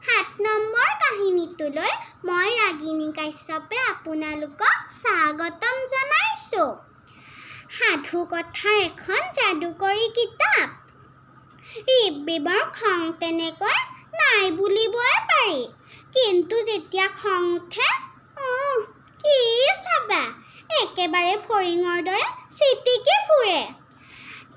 7 number কাহিনীটোলৈ মই ৰাগিনী কাশ্যপে আপোনালোকক স্বাগতম জনাইছোঁ। সাধু কথাৰ এখন যাদুকৰী কিতাপ। ৰিবৰিবৰ খং তেনেকৈ নাই বুলিবই পাৰি, কিন্তু যেতিয়া খং উঠে কি চাবা, একেবাৰে ফৰিঙৰ দৰে চিটিকি ফুৰে।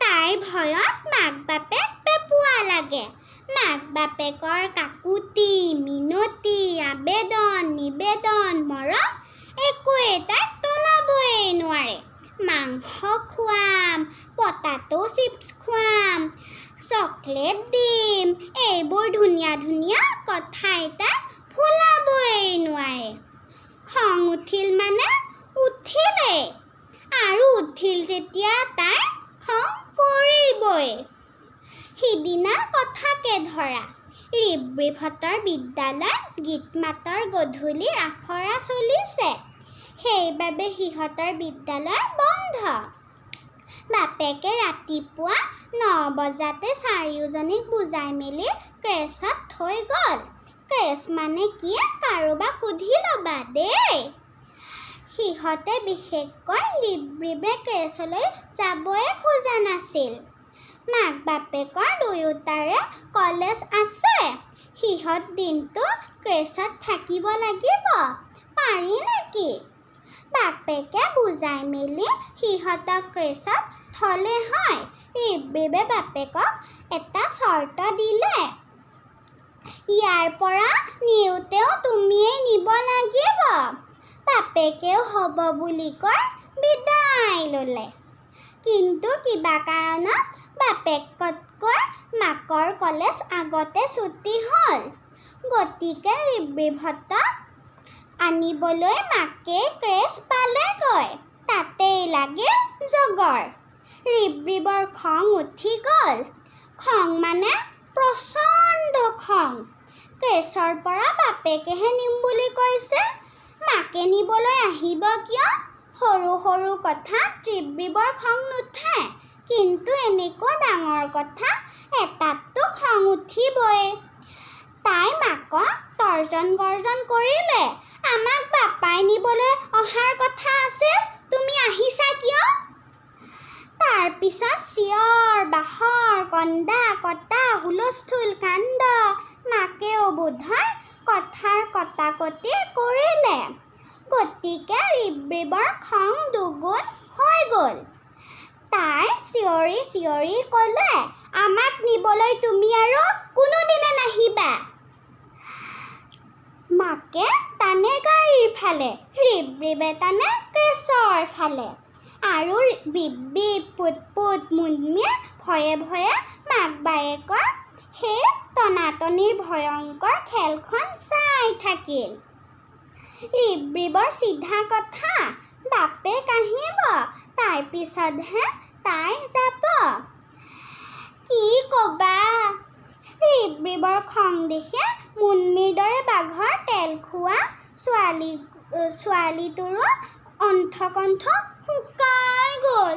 তাইৰ ভয়ত মাক বাপেক পেপুৱা লাগে। মাক বাপেকৰ কাকুতি মিনতি আবেদন নিবেদন মৰম একোৱে তাইক তলাবই নোৱাৰে। মাংস খুৱাম, পটাটো চিপছ খুৱাম, চকলেট দিম, এইবোৰ ধুনীয়া ধুনীয়া কথাই তাইক ভুলাবই নোৱাৰে। খং উঠিল মানে উঠিলেই, আৰু উঠিল যেতিয়া তাই খং কৰিবই। সিদিনাৰ কথাকে ধৰা, ৰিবৰিবহঁতৰ বিদ্যালয়ত গীত মাতৰ গধূলিৰ আখৰা চলিছে। সেইবাবে সিহঁতৰ বিদ্যালয় বন্ধ। বাপেকে ৰাতিপুৱা 9 বজাতে চাৰিওজনীক বুজাই মেলি ক্ৰেছত থৈ গ'ল। ক্ৰেছ মানে কি কাৰোবাক সুধি ল'বা দেই। সিহঁতে বিশেষকৈ ৰিবৰিবে ক্ৰেছলৈ যাবই খোজা নাছিল। মাক বাপেকৰ দুয়োটাৰে কলেজ আছে। সিহঁত দিনটো ক্ৰেছত থাকিব লাগিব, পাৰি নেকি? বাপেকে বুজাই মেলি সিহঁতক ক্ৰেছত থ'লে হয়। ৰিবৰিবে বাপেকক এটা চৰ্ত দিলে, ইয়াৰ পৰা নিওঁতেও তুমিয়েই নিব লাগিব। বাপেকেও হ'ব বুলি কৈ বিদায় ল'লে। কিন্তু কিবা কাৰণত বাপেকতকৈ মাকৰ কলেজ আগতে ছুটি হ'ল। গতিকে ৰিবৰিবহঁতক আনিবলৈ মাকে ক্ৰেছ পালেগৈ। তাতেই লাগিল জগৰ। ৰিবৰিবৰ খং উঠি গ'ল। খং মানে প্ৰচণ্ড খং। ক্ৰেছৰ পৰা বাপেকেহে নিম বুলি কৈছে, মাকে নিবলৈ আহিব কিয়? সৰু সৰু কথাত ৰিবৰিবৰ খং নুঠে, কিন্তু এনেকুৱা ডাঙৰ কথা এটাততো খং উঠিবই। তাই মাকক তৰ্জন গৰ্জন কৰিলে, আমাক পাপাই নিবলৈ অহাৰ কথা আছিল, তুমি আহিছা কিয়? তাৰ পিছত চিঞৰ বাখৰ কন্দা কটা হুলস্থুল কাণ্ড। মাকেও বোধহয় কথাৰ কটাকটি কৰিলে। গতিকে ৰিবৰিবৰ খং দুগুণ হৈ গ'ল। তাই চিঞৰি চিঞৰি ক'লে, আমাক নিবলৈ তুমি আৰু কোনোদিনে নাহিবা। মাকে টানে গাড়ীৰ ফালে, ৰিবৰিবে টানে ক্ৰেছৰ ফালে। আৰু বিপ বিপ পুত পুত মুনমিয়ে ভয়ে ভয়ে মাক বায়েকৰ সেই টনাটনিৰ ভয়ংকৰ খেলখন চাই থাকিল। ৰিবৰিবৰ চিধা কথা, বাপেক আহিব, তাৰ পিছতহে তাই যাব। কি ক'বা? ৰিবৰিবৰ খং দেখি মুনমিৰ দৰে বাঘৰ তেল খোৱা ছোৱালীটোৰো অণ্ঠকণ্ঠ শুকাই গ'ল।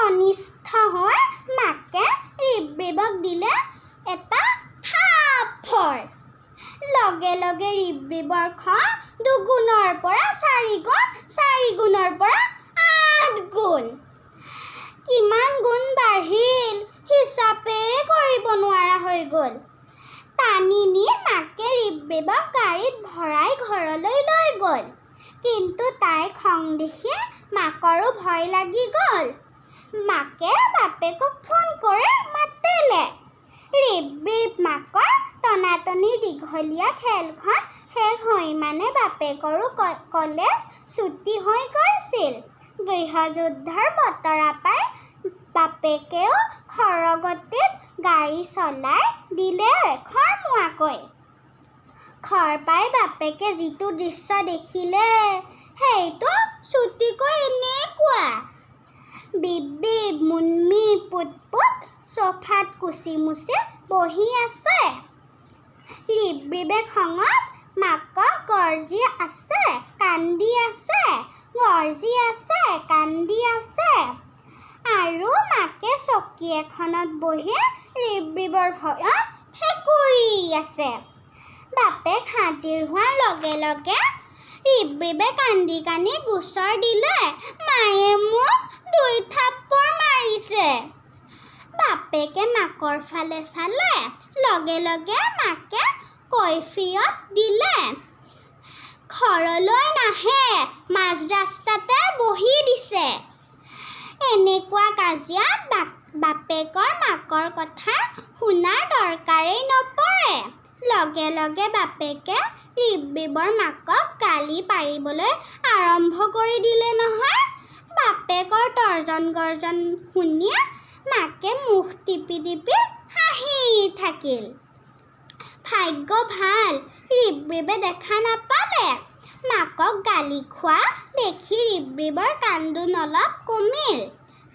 অনিষ্ট হৈ মাকে ৰিবৰিবক দিলে এটা থাপ্পড়। লগে লগে ৰিবৰিবৰ খং 2 গুণৰ পৰা 4 গুণ, 4 গুণৰ পৰা 8 গুণ। কিমান গুণ বাঢ়িল হিচাপেই কৰিব নোৱাৰা হৈ গ'ল। টানি নি মাকে ৰিবৰিবক গাড়ীত ভৰাই ঘৰলৈ লৈ গ'ল। কিন্তু তাইৰ খং দেখি মাকৰো ভয় লাগি গ'ল। মাকে বাপেকক ফোন কৰি মাতিলে। ৰিবৰিব মাকৰ টনাটনিৰ দীঘলীয়া খেলখন শেষ হৈ মানে বাপেকৰো কলেজ ছুটি হৈ গৈছিল। গৃহযুদ্ধৰ বতৰা পাই বাপেকেও খৰগতিত গাড়ী চলাই দিলে খৰমুৱাকৈ। ঘৰ পাই বাপেকে যিটো দৃশ্য দেখিলে, সেইটো চুটিকৈ এনেকুৱা। বিপ বিপ মুনমি পুত পুত চোফাত কুচি মুচি বহি আছে। ৰিবৰিবে খঙত মাকক গৰ্জি আছে, কান্দি আছে, গৰ্জি আছে, কান্দি আছে। আৰু মাকে চকী এখনত বহি ৰিবৰিবৰ ভয়ত ফেকুৰি আছে। বাপেক হাজিৰ হোৱাৰ লগে লগে ৰিবৰিবে কান্দি কান্দি গোচৰ দিলে, মায়ে মোক 2 থাপ্পৰ মাৰিছে। বাপেকে মাকৰ ফালে চালে, লগে লগে মাকে কৈফিয়ত দিলে। ঘৰলৈ নাহে, মাজ ৰাস্তাতে বহি দিছে। এনেকুৱা কাজিয়াত বাপেকৰ মাকৰ কথা শুনাৰ দৰকাৰেই নপৰে। লগে লগে বাপেকে ৰিবৰিবৰ মাকক গালি পাৰিবলৈ আৰম্ভ কৰি দিলে নহয়। বাপেকৰ তৰ্জন গৰ্জন শুনি মাকে মুখ টিপি টিপি হাঁহি থাকিল। ভাগ্য ভাল, ৰিবৰিবে দেখা নাপালে। মাকক গালি খোৱা দেখি ৰিবৰিবৰ কান্দোন অলপ কমিল।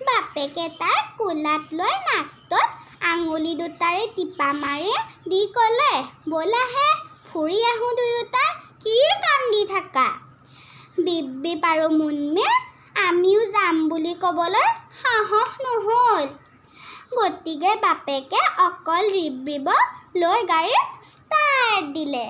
বাপেকে তাইক কোলাত লৈ নাকটোত আঙুলি দুটাৰে টিপা মাৰি দি ক'লে, ব'লাহে ফুৰি আহোঁ দুয়োটাই, কি কান্দি থাকা। বিপ আৰু মুনমিৰ আমিও যাম বুলি ক'বলৈ সাহস নহ'ল। গতিকে বাপেকে অকল ৰিবৰিবক লৈ গাড়ী ষ্টাৰ্ট দিলে।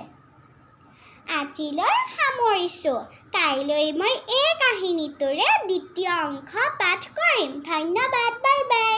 আজিলৈ সামৰিছোঁ। কাইলৈ মই এই কাহিনীটোৰে দ্বিতীয় অংশ পাঠ কৰিম। ধন্যবাদ, বাই বাই।